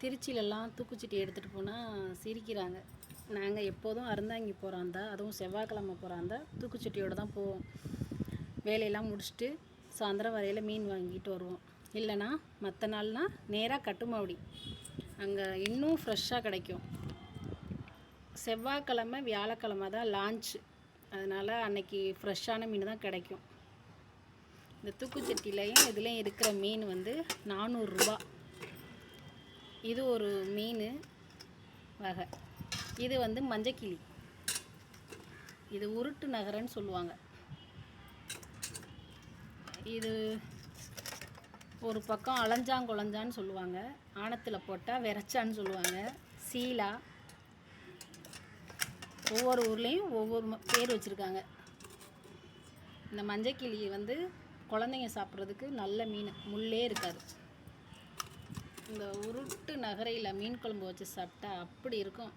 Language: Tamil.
திருச்சியிலலாம் தூக்குச்சட்டி எடுத்துகிட்டு போனால் சிரிக்கிறாங்க. நாங்கள் எப்போதும் அறந்தாங்கி போகிறாந்தா, அதுவும் செவ்வாய்க்கிழமை போகிறாந்தா தூக்குச்சட்டியோடு தான் போவோம். வேலையெல்லாம் முடிச்சுட்டு சாயந்தரம் வரையில் மீன் வாங்கிட்டு வருவோம். இல்லைனா மற்ற நாள்னால் நேராக கட்டுமாவடி, அங்கே இன்னும் ஃப்ரெஷ்ஷாக கிடைக்கும். செவ்வாய்க்கிழமை வியாழக்கிழமை தான் லான்ச்சு, அதனால் அன்னைக்கு ஃப்ரெஷ்ஷான மீன் தான் கிடைக்கும். இந்த தூக்குச்சட்டிலையும் இதுலேயும் இருக்கிற மீன் வந்து 400 ரூபா. இது ஒரு மீன் வகை. இது வந்து மஞ்சக்கிளி, இது உருட்டு நகரன்னு சொல்லுவாங்க. இது ஒரு பக்கம் அலஞ்சாங்குழஞ்சான்னு சொல்லுவாங்க, ஆணத்தில் போட்டால் விரைச்சான்னு சொல்லுவாங்க, சீலா. ஒவ்வொரு ஊர்லேயும் ஒவ்வொரு பேர் வச்சுருக்காங்க. இந்த மஞ்சக்கிளி வந்து குழந்தைங்க சாப்பிட்றதுக்கு நல்ல மீன், முள்ளே இருக்காது. இந்த உருட்டு நகரையில் மீன் குழம்பு வச்சு சாப்பிட்டா அப்படி இருக்கும்.